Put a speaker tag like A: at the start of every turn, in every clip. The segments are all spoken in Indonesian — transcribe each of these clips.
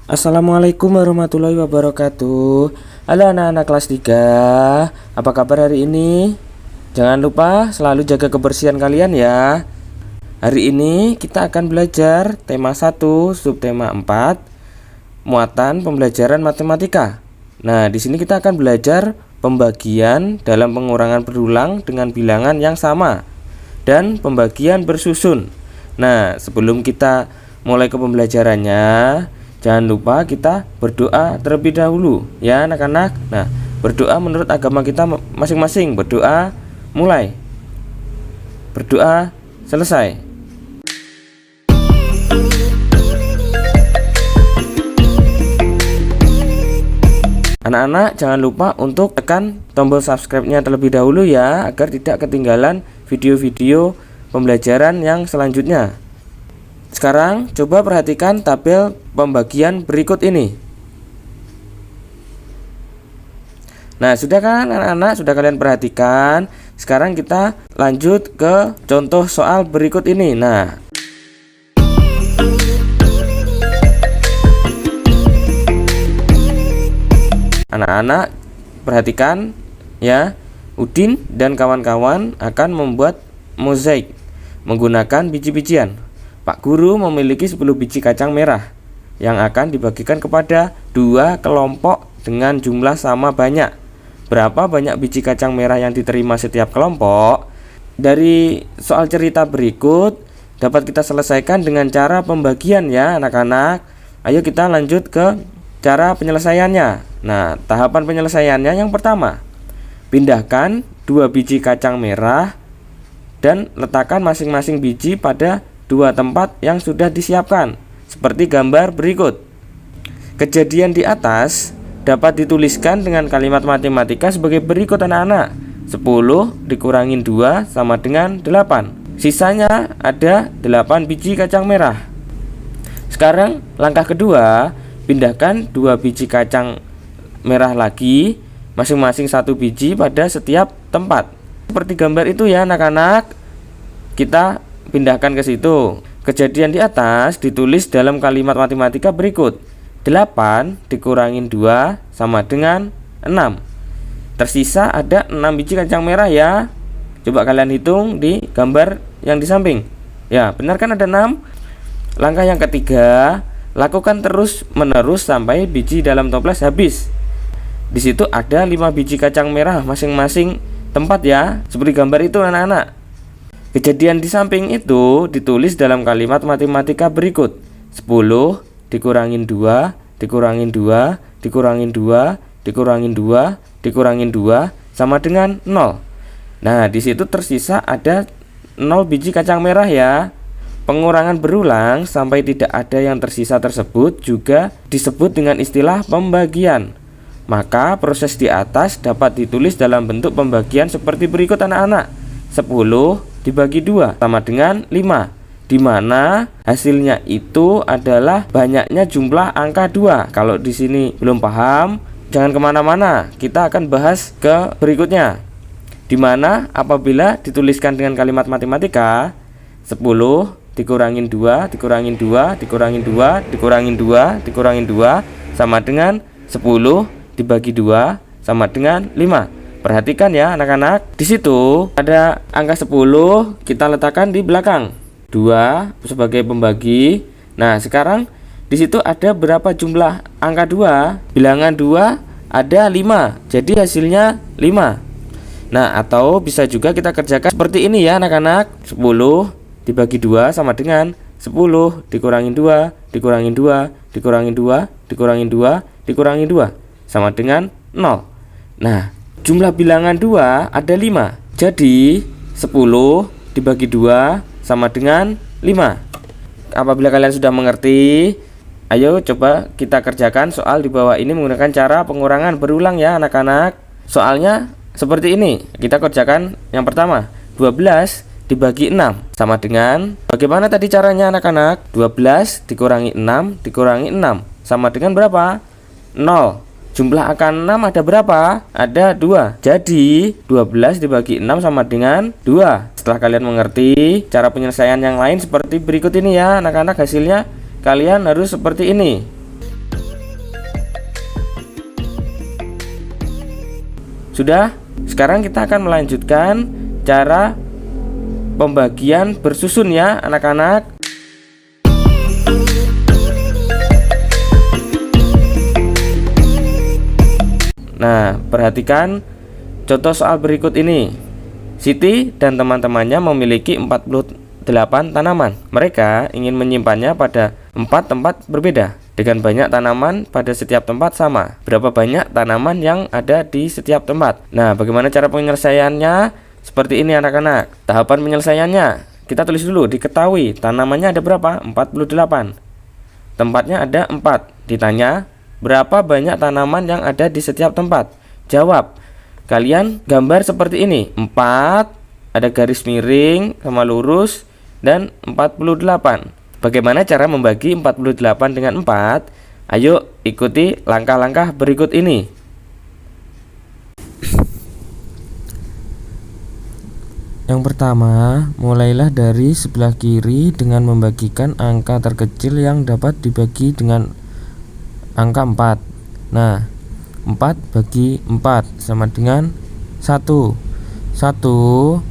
A: Assalamualaikum warahmatullahi wabarakatuh. Halo anak-anak kelas 3. Apa kabar hari ini? Jangan lupa selalu jaga kebersihan kalian ya. Hari ini kita akan belajar tema 1, subtema 4, muatan pembelajaran matematika. Nah, di sini kita akan belajar pembagian dalam pengurangan berulang dengan bilangan yang sama dan pembagian bersusun. Nah, sebelum kita mulai ke pembelajarannya, jangan lupa kita berdoa terlebih dahulu ya anak-anak. Nah, berdoa menurut agama kita masing-masing. Berdoa mulai, berdoa selesai. Anak-anak jangan lupa untuk tekan tombol subscribe-nya terlebih dahulu ya, agar tidak ketinggalan video-video pembelajaran yang selanjutnya. Sekarang coba perhatikan tabel pembagian berikut ini. Nah, sudah kan anak-anak, sudah kalian perhatikan. Sekarang kita lanjut ke contoh soal berikut ini. Nah, anak-anak perhatikan ya. Udin dan kawan-kawan akan membuat mozaik menggunakan biji-bijian. Pak Guru memiliki 10 biji kacang merah yang akan dibagikan kepada 2 kelompok dengan jumlah sama banyak. Berapa banyak biji kacang merah yang diterima setiap kelompok? Dari soal cerita berikut dapat kita selesaikan dengan cara pembagian ya anak-anak. Ayo kita lanjut ke cara penyelesaiannya. Nah, tahapan penyelesaiannya yang pertama, pindahkan 2 biji kacang merah dan letakkan masing-masing biji pada 2 tempat yang sudah disiapkan, seperti gambar berikut. Kejadian di atas dapat dituliskan dengan kalimat matematika sebagai berikut anak-anak. 10 dikurangin 2 sama dengan 8. Sisanya ada 8 biji kacang merah. Sekarang langkah kedua, pindahkan 2 biji kacang merah lagi, masing-masing 1 biji pada setiap tempat. Seperti gambar itu ya anak-anak. Kita pindahkan ke situ. Kejadian di atas ditulis dalam kalimat matematika berikut. 8 dikurangin 2 sama dengan 6. Tersisa ada 6 biji kacang merah ya. Coba kalian hitung di gambar yang di samping. Ya, benar kan ada 6? Langkah yang ketiga, lakukan terus menerus sampai biji dalam toples habis. Di situ ada 5 biji kacang merah masing-masing tempat ya, seperti gambar itu anak-anak. Kejadian di samping itu ditulis dalam kalimat matematika berikut. 10 dikurangin 2 dikurangin 2 dikurangin 2 dikurangin 2 dikurangin 2 sama dengan 0. Nah, di situ tersisa ada 0 biji kacang merah ya. Pengurangan berulang sampai tidak ada yang tersisa tersebut juga disebut dengan istilah pembagian. Maka proses di atas dapat ditulis dalam bentuk pembagian seperti berikut anak-anak. 10 dibagi 2 sama dengan 5, di mana hasilnya itu adalah banyaknya jumlah angka 2. Kalau di sini belum paham, jangan kemana-mana, kita akan bahas ke berikutnya, di mana apabila dituliskan dengan kalimat matematika 10 dikurangin 2 dikurangin 2 dikurangin 2 dikurangin 2 dikurangin 2 sama dengan 10 dibagi 2 sama dengan 5. Perhatikan ya anak-anak. Di situ ada angka 10, kita letakkan di belakang 2 sebagai pembagi. Nah, sekarang di situ ada berapa jumlah angka 2? Bilangan 2 ada 5. Jadi hasilnya 5. Nah, atau bisa juga kita kerjakan seperti ini ya anak-anak. 10 dibagi 2 sama dengan 10 dikurangin 2 dikurangin 2 dikurangin 2 dikurangin 2 dikurangin 2 sama dengan 0. Nah, jumlah bilangan 2 ada 5. Jadi 10 dibagi 2 sama dengan 5. Apabila kalian sudah mengerti, ayo coba kita kerjakan soal di bawah ini menggunakan cara pengurangan berulang ya anak-anak. Soalnya seperti ini. Kita kerjakan yang pertama. 12 dibagi 6 sama dengan, bagaimana tadi caranya anak-anak? 12 dikurangi 6 dikurangi 6 sama dengan berapa? 0. Jumlah angka 6 ada berapa? Ada 2. Jadi 12 dibagi 6 sama dengan 2. Setelah kalian mengerti cara penyelesaian yang lain seperti berikut ini ya anak-anak, hasilnya kalian harus seperti ini. Sudah? Sekarang kita akan melanjutkan cara pembagian bersusun ya anak-anak. Nah, perhatikan contoh soal berikut ini. Siti dan teman-temannya memiliki 48 tanaman. Mereka ingin menyimpannya pada 4 tempat berbeda. Dengan banyak tanaman pada setiap tempat sama. Berapa banyak tanaman yang ada di setiap tempat? Nah, bagaimana cara penyelesaiannya? Seperti ini anak-anak. Tahapan penyelesaiannya, kita tulis dulu. Diketahui tanamannya ada berapa? 48. Tempatnya ada 4. Ditanya, berapa banyak tanaman yang ada di setiap tempat? Jawab. Kalian gambar seperti ini. 4, ada garis miring sama lurus, dan 48. Bagaimana cara membagi 48 dengan 4? Ayo ikuti langkah-langkah berikut ini. Yang pertama, mulailah dari sebelah kiri dengan membagikan angka terkecil yang dapat dibagi dengan angka 4. Nah, 4 bagi 4 sama dengan 1. 1,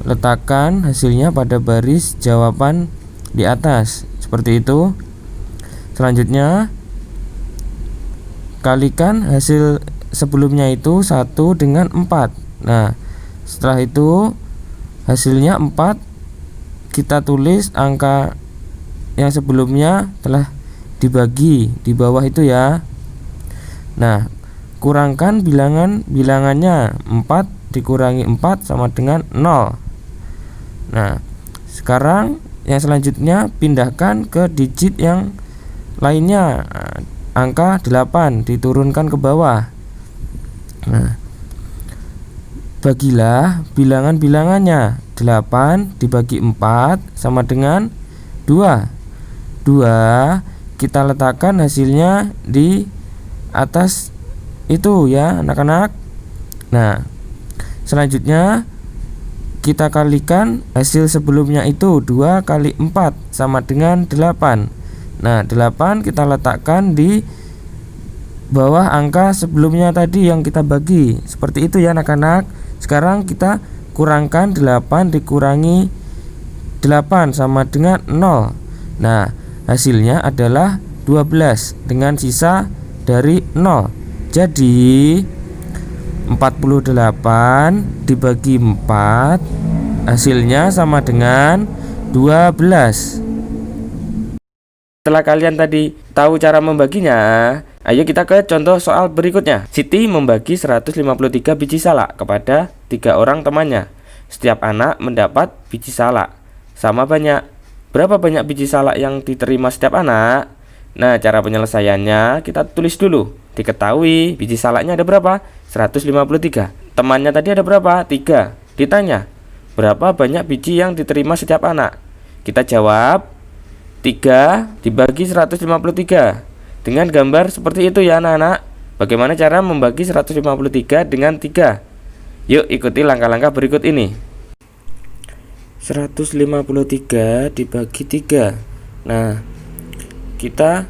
A: letakkan hasilnya pada baris jawaban di atas. Seperti itu. Selanjutnya, kalikan hasil sebelumnya itu 1 dengan 4. Nah, setelah itu hasilnya 4, kita tulis angka yang sebelumnya telah dibagi di bawah itu ya. Nah, kurangkan bilangannya. 4 dikurangi 4 sama dengan 0. Nah, sekarang yang selanjutnya pindahkan ke digit yang lainnya. Angka 8 diturunkan ke bawah. Nah, bagilah bilangan-bilangannya. 8 dibagi 4 sama dengan 2. 2 kita letakkan hasilnya di atas itu ya anak-anak. Nah, selanjutnya kita kalikan hasil sebelumnya itu. 2 kali 4 sama dengan 8. Nah, 8 kita letakkan di bawah angka sebelumnya tadi yang kita bagi. Seperti itu ya anak-anak. Sekarang kita kurangkan 8 dikurangi 8 sama dengan 0. Nah, hasilnya adalah 12 dengan sisa dari 0. Jadi 48 dibagi 4 hasilnya sama dengan 12. Setelah kalian tadi tahu cara membaginya, ayo kita ke contoh soal berikutnya. Siti membagi 153 biji salak kepada 3 orang temannya. Setiap anak mendapat biji salak sama banyak. Berapa banyak biji salak yang diterima setiap anak? Nah, cara penyelesaiannya kita tulis dulu. Diketahui biji salaknya ada berapa? 153. Temannya tadi ada berapa? 3. Ditanya, berapa banyak biji yang diterima setiap anak? Kita jawab 3 dibagi 153. Dengan gambar seperti itu ya anak-anak. Bagaimana cara membagi 153 dengan 3? Yuk ikuti langkah-langkah berikut ini. 153 dibagi 3. Nah, kita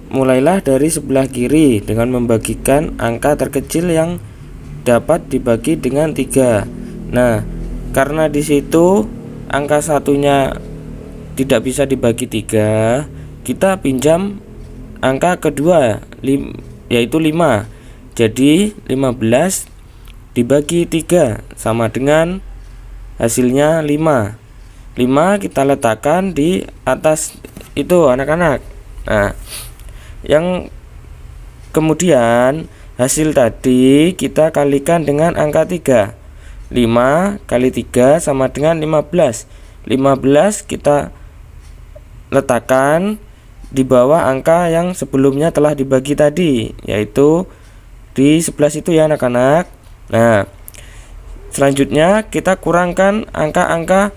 A: mulailah dari sebelah kiri dengan membagikan angka terkecil yang dapat dibagi dengan 3. Nah, karena di situ angka satunya tidak bisa dibagi 3, kita pinjam angka kedua yaitu 5. Jadi 15 dibagi 3 sama dengan hasilnya 5. 5 kita letakkan di atas itu anak-anak. Nah, yang kemudian hasil tadi kita kalikan dengan angka 3. 5 kali 3 sama dengan 15. 15 kita letakkan di bawah angka yang sebelumnya telah dibagi tadi, yaitu di 11 itu ya anak-anak. Nah, selanjutnya kita kurangkan angka-angka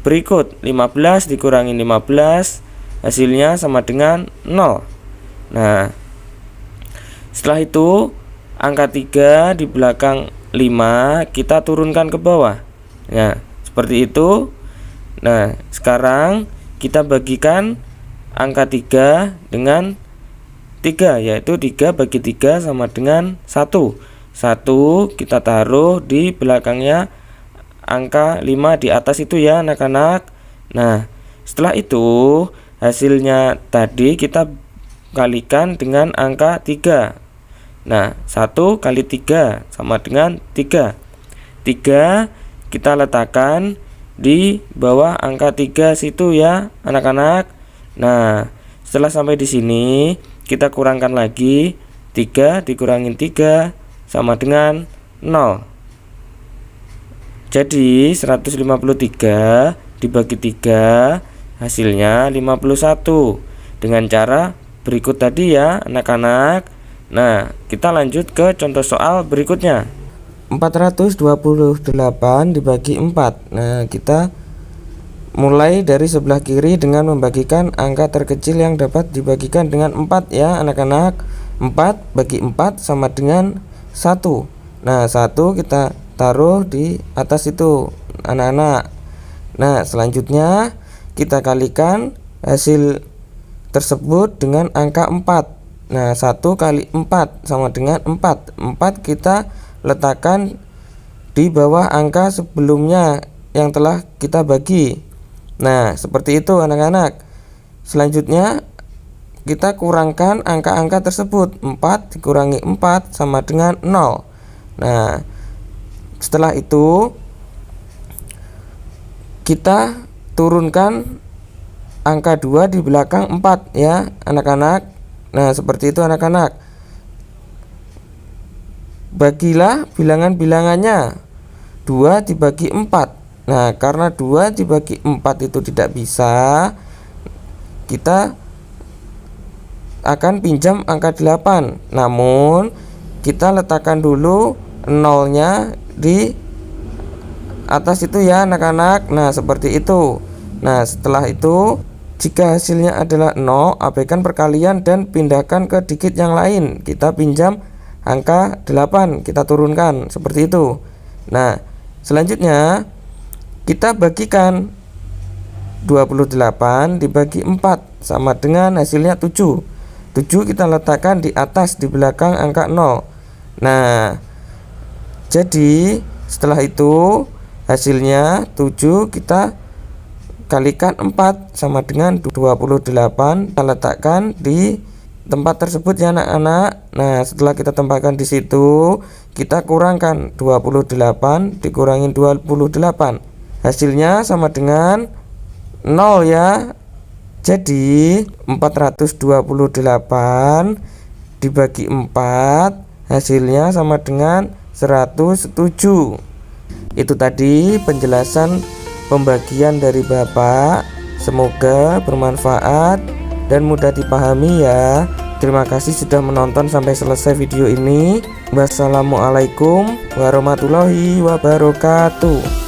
A: berikut. 15 dikurangi 15 hasilnya sama dengan 0. Nah, setelah itu angka 3 di belakang 5 kita turunkan ke bawah. Nah, seperti itu. Nah, sekarang kita bagikan angka 3 dengan 3, yaitu 3 bagi 3 sama dengan 1. 1 kita taruh di belakangnya angka 5 di atas itu ya anak-anak. Nah, setelah itu hasilnya tadi kita kalikan dengan angka 3. Nah, 1 kali 3 sama dengan 3. 3 kita letakkan di bawah angka 3 situ ya anak-anak. Nah, setelah sampai di sini kita kurangkan lagi. 3 dikurangin 3 sama dengan 0. Jadi 153 dibagi 3 hasilnya 51 dengan cara berikut tadi ya anak-anak. Nah, kita lanjut ke contoh soal berikutnya. 428 dibagi 4. Nah, kita mulai dari sebelah kiri dengan membagikan angka terkecil yang dapat dibagikan dengan 4 ya anak-anak. 4 bagi 4 sama dengan 1. Nah, 1 kita taruh di atas itu anak-anak. Nah, selanjutnya kita kalikan hasil tersebut dengan angka 4. Nah, 1 kali 4 sama dengan 4. 4 kita letakkan di bawah angka sebelumnya yang telah kita bagi. Nah, seperti itu anak-anak. Selanjutnya kita kurangkan angka-angka tersebut. 4 dikurangi 4 sama dengan 0. Nah, setelah itu kita turunkan angka 2 di belakang 4 ya anak-anak. Nah, seperti itu anak-anak. Bagilah bilangan-bilangannya. 2 dibagi 4. Nah, karena 2 dibagi 4 itu tidak bisa, kita akan pinjam angka 8. Namun kita letakkan dulu nolnya di atas itu ya anak-anak. Nah, seperti itu. Nah, setelah itu jika hasilnya adalah 0, abaikan perkalian dan pindahkan ke digit yang lain. Kita pinjam angka 8, kita turunkan seperti itu. Nah, selanjutnya kita bagikan 28 dibagi 4 sama dengan hasilnya 7. 7 kita letakkan di atas di belakang angka 0. Nah, jadi setelah itu hasilnya 7 kita kalikan 4 sama dengan 28. Kita letakkan di tempat tersebut ya anak-anak. Nah, setelah kita tempatkan di situ, kita kurangkan 28 dikurangi 28. Hasilnya sama dengan 0 ya. Jadi 428 dibagi 4 hasilnya sama dengan 107. Itu tadi penjelasan pembagian dari Bapak. Semoga bermanfaat dan mudah dipahami ya. Terima kasih sudah menonton sampai selesai video ini. Wassalamualaikum warahmatullahi wabarakatuh.